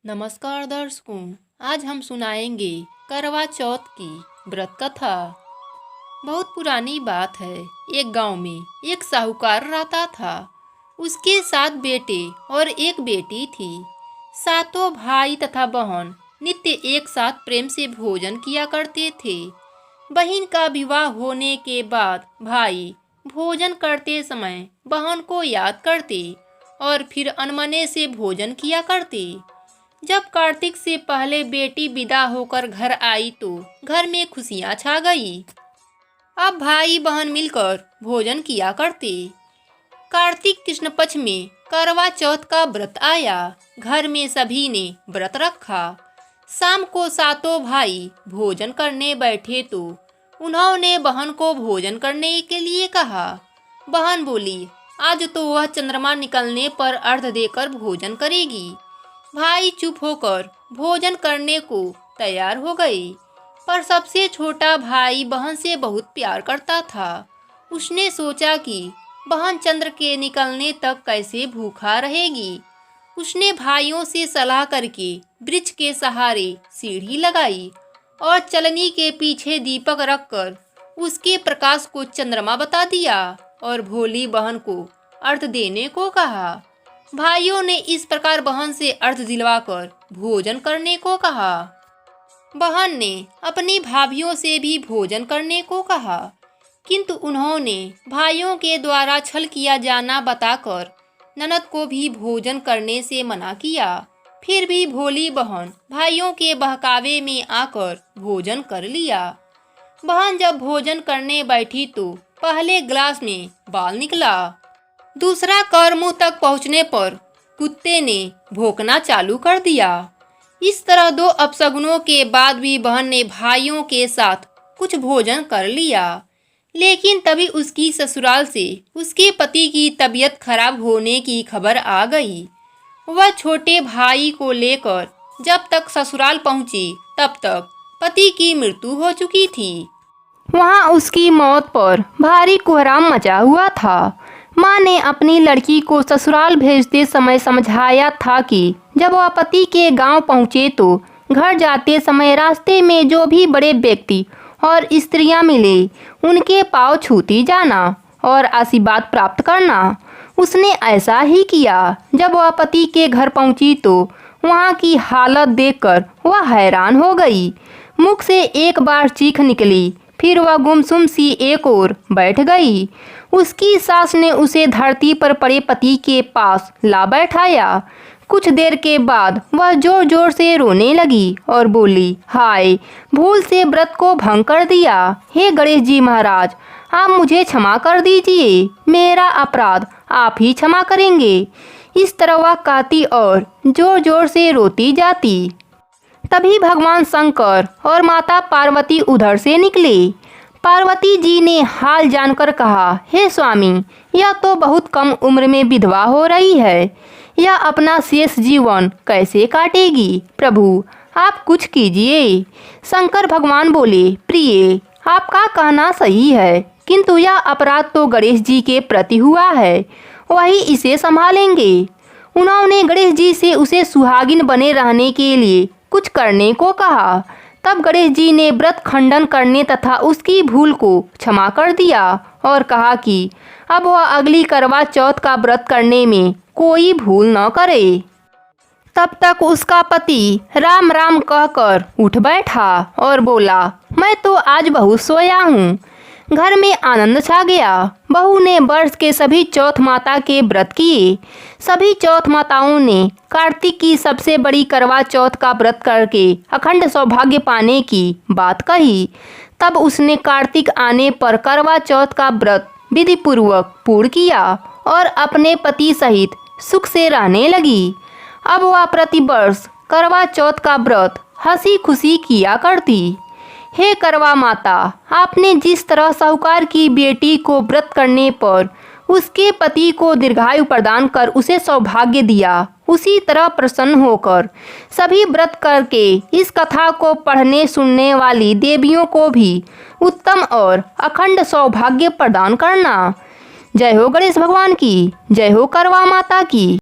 नमस्कार दर्शकों, आज हम सुनाएंगे करवा चौथ की व्रत कथा। बहुत पुरानी बात है। एक गांव में एक साहूकार रहता था। उसके 7 बेटे और एक बेटी थी। सातों भाई तथा बहन नित्य एक साथ प्रेम से भोजन किया करते थे। बहन का विवाह होने के बाद भाई भोजन करते समय बहन को याद करते और फिर अनमने से भोजन किया करते। जब कार्तिक से पहले बेटी विदा होकर घर आई तो घर में खुशियां छा गई। अब भाई बहन मिलकर भोजन किया करते। कार्तिक कृष्ण पक्ष में करवा चौथ का व्रत आया। घर में सभी ने व्रत रखा। शाम को सातों भाई भोजन करने बैठे तो उन्होंने बहन को भोजन करने के लिए कहा। बहन बोली, आज तो वह चंद्रमा निकलने पर अर्घ देकर भोजन करेगी। भाई चुप होकर भोजन करने को तैयार हो गए, पर सबसे छोटा भाई बहन से बहुत प्यार करता था। उसने सोचा कि बहन चंद्र के निकलने तक कैसे भूखा रहेगी। उसने भाइयों से सलाह करके वृक्ष के सहारे सीढ़ी लगाई और चलनी के पीछे दीपक रखकर उसके प्रकाश को चंद्रमा बता दिया और भोली बहन को अर्घ देने को कहा। भाइयों ने इस प्रकार बहन से अर्घ दिलवाकर भोजन करने को कहा। बहन ने अपनी भाभियों से भी भोजन करने को कहा, किंतु उन्होंने भाइयों के द्वारा छल किया जाना बताकर ननद को भी भोजन करने से मना किया। फिर भी भोली बहन भाइयों के बहकावे में आकर भोजन कर लिया। बहन जब भोजन करने बैठी तो पहले गिलास में बाल निकला। दूसरा कर मुंह तक पहुंचने पर कुत्ते ने भौंकना चालू कर दिया। इस तरह 2 अपशगुनों के बाद भी बहन ने भाइयों के साथ कुछ भोजन कर लिया, लेकिन तभी उसकी ससुराल से उसके पति की तबीयत खराब होने की खबर आ गई। वह छोटे भाई को लेकर जब तक ससुराल पहुंची तब तक पति की मृत्यु हो चुकी थी। वहां उसकी मौत पर भारी कोहराम मचा हुआ था। माँ ने अपनी लड़की को ससुराल भेजते समय समझाया था कि जब वह पति के गांव पहुँचे तो घर जाते समय रास्ते में जो भी बड़े व्यक्ति और स्त्रियां मिले उनके पांव छूती जाना और आशीर्वाद प्राप्त करना। उसने ऐसा ही किया। जब वह पति के घर पहुंची तो वहां की हालत देखकर वह हैरान हो गई। मुख से एक बार चीख निकली, फिर वह गुमसुम सी एक ओर बैठ गई। उसकी सास ने उसे धरती पर पड़े पति के पास ला बैठाया। कुछ देर के बाद वह जोर जोर से रोने लगी और बोली, हाय, भूल से व्रत को भंग कर दिया। हे गणेश जी महाराज, आप मुझे क्षमा कर दीजिए। मेरा अपराध आप ही क्षमा करेंगे। इस तरह वह कहती और जोर जोर से रोती जाती। तभी भगवान शंकर और माता पार्वती उधर से निकले। पार्वती जी ने हाल जानकर कहा, हे स्वामी, यह तो बहुत कम उम्र में विधवा हो रही है। यह अपना शेष जीवन कैसे काटेगी? प्रभु, आप कुछ कीजिए। शंकर भगवान बोले, प्रिय, आपका कहना सही है, किंतु यह अपराध तो गणेश जी के प्रति हुआ है। वही इसे संभालेंगे। उन्होंने गणेश जी से उसे सुहागिन बने रहने के लिए कुछ करने को कहा। तब गणेश जी ने व्रत खंडन करने तथा उसकी भूल को क्षमा कर दिया और कहा कि अब वह अगली करवा चौथ का व्रत करने में कोई भूल न करे। तब तक उसका पति राम राम कहकर उठ बैठा और बोला, मैं तो आज बहुत सोया हूँ। घर में आनंद छा गया। बहू ने वर्ष के सभी चौथ माता के व्रत किए। सभी चौथ माताओं ने कार्तिक की सबसे बड़ी करवा चौथ का व्रत करके अखंड सौभाग्य पाने की बात कही। तब उसने कार्तिक आने पर करवा चौथ का व्रत विधि पूर्वक पूर्ण किया और अपने पति सहित सुख से रहने लगी। अब वह प्रतिवर्ष करवा चौथ का व्रत हंसी खुशी किया करती। हे करवा माता, आपने जिस तरह साहूकार की बेटी को व्रत करने पर उसके पति को दीर्घायु प्रदान कर उसे सौभाग्य दिया, उसी तरह प्रसन्न होकर सभी व्रत करके इस कथा को पढ़ने सुनने वाली देवियों को भी उत्तम और अखंड सौभाग्य प्रदान करना। जय हो गणेश भगवान की, जय हो करवा माता की।